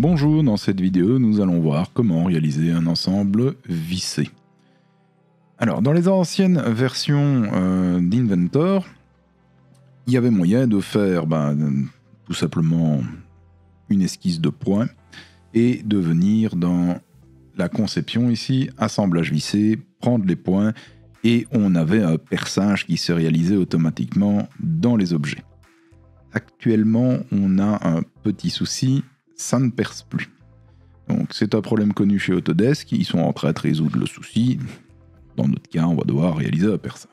Bonjour, dans cette vidéo, nous allons voir comment réaliser un ensemble vissé. Alors, dans les anciennes versions d'Inventor, il y avait moyen de faire tout simplement une esquisse de points et de venir dans la conception ici, assemblage vissé, prendre les points et on avait un perçage qui se réalisait automatiquement dans les objets. Actuellement, on a un petit souci, ça ne perce plus. Donc c'est un problème connu chez Autodesk, ils sont en train de résoudre le souci. Dans notre cas, on va devoir réaliser un perçage.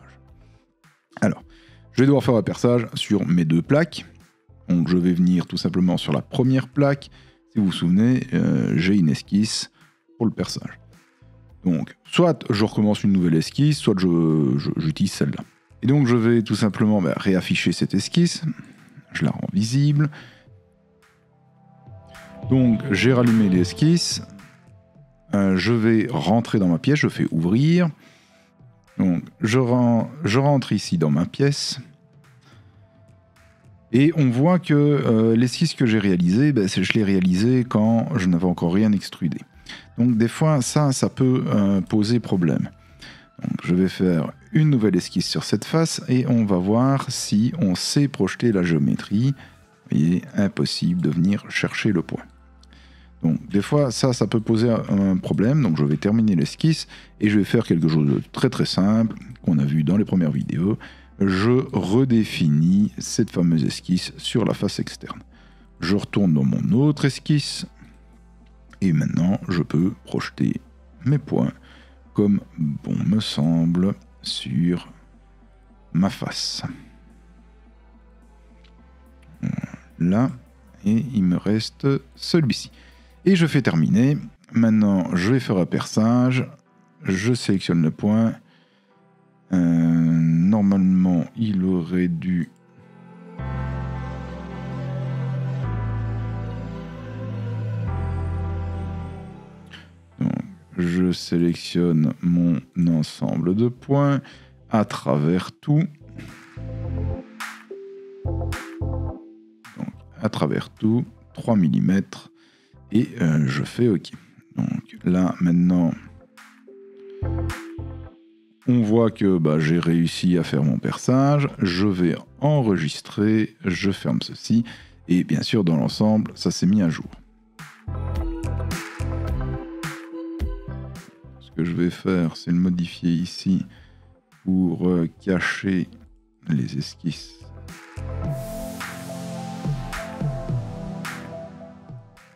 Alors, je vais devoir faire un perçage sur mes deux plaques. Donc je vais venir tout simplement sur la première plaque. Si vous vous souvenez, j'ai une esquisse pour le perçage. Donc, soit je recommence une nouvelle esquisse, soit j'utilise celle-là. Et donc je vais tout simplement réafficher cette esquisse. Je la rends visible. Donc j'ai rallumé l'esquisse. Je vais rentrer dans ma pièce, je fais ouvrir. Donc je rentre ici dans ma pièce. Et on voit que l'esquisse que j'ai réalisée, je l'ai réalisée quand je n'avais encore rien extrudé. Donc des fois, ça peut poser problème. Donc, je vais faire une nouvelle esquisse sur cette face et on va voir si on sait projeter la géométrie. Vous voyez, impossible de venir chercher le point. Donc des fois, ça peut poser un problème. Donc je vais terminer l'esquisse et je vais faire quelque chose de très très simple qu'on a vu dans les premières vidéos. Je redéfinis cette fameuse esquisse sur la face externe. Je retourne dans mon autre esquisse et maintenant je peux projeter mes points comme bon me semble sur ma face. Là, et il me reste celui-ci. Et je fais terminer. Maintenant, je vais faire un perçage. Je sélectionne le point. Normalement, il aurait dû... Donc, je sélectionne mon ensemble de points à travers tout. Donc, à travers tout, 3 mm. Et je fais OK. Donc là, maintenant... On voit que j'ai réussi à faire mon perçage, je vais enregistrer, je ferme ceci, et bien sûr dans l'ensemble, ça s'est mis à jour. Ce que je vais faire, c'est le modifier ici pour cacher les esquisses.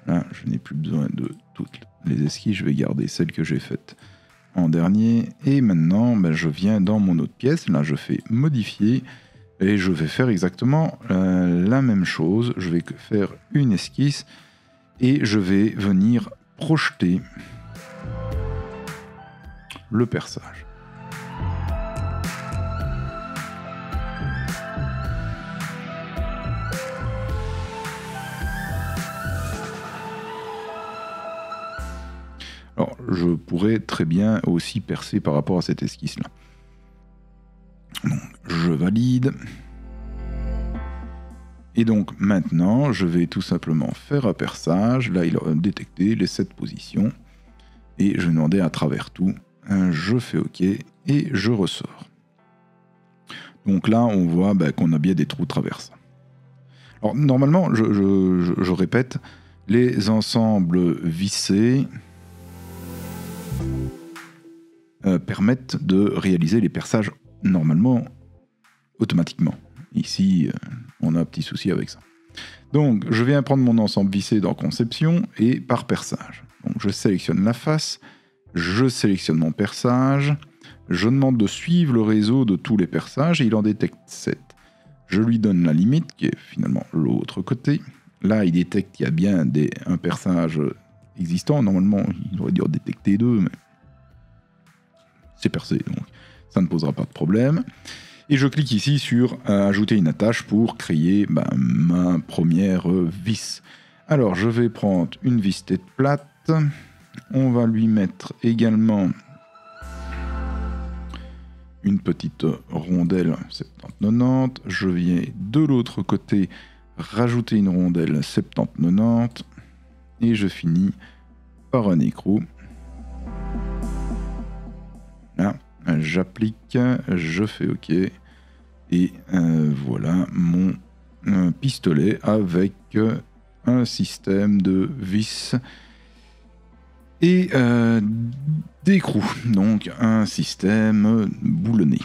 Là, je n'ai plus besoin de toutes les esquisses, je vais garder celles que j'ai faites en dernier. Et maintenant, je viens dans mon autre pièce. Là, je fais modifier et je vais faire exactement la même chose. Je vais faire une esquisse et je vais venir projeter le perçage. Alors, je pourrais très bien aussi percer par rapport à cette esquisse-là. Donc, je valide. Et donc, maintenant, je vais tout simplement faire un perçage. Là, il a détecté les 7 positions. Et je vais demander à travers tout. Je fais OK et je ressors. Donc là, on voit qu'on a bien des trous traversants. Alors, normalement, je répète, les ensembles vissés... permettent de réaliser les perçages normalement automatiquement. Ici, on a un petit souci avec ça. Donc, je viens prendre mon ensemble vissé dans conception et par perçage. Donc, je sélectionne la face, je sélectionne mon perçage, je demande de suivre le réseau de tous les perçages et il en détecte 7. Je lui donne la limite qui est finalement l'autre côté. Là, il détecte qu'il y a bien un perçage existant. Normalement, il aurait dû en détecter 2, mais c'est percé, donc ça ne posera pas de problème. Et je clique ici sur ajouter une attache pour créer ma première vis. Alors je vais prendre une vis tête plate. On va lui mettre également une petite rondelle 70-90. Je viens de l'autre côté rajouter une rondelle 70-90. et je finis par un écrou. Là, j'applique, je fais OK. Et voilà mon pistolet avec un système de vis et d'écrou. Donc un système boulonné.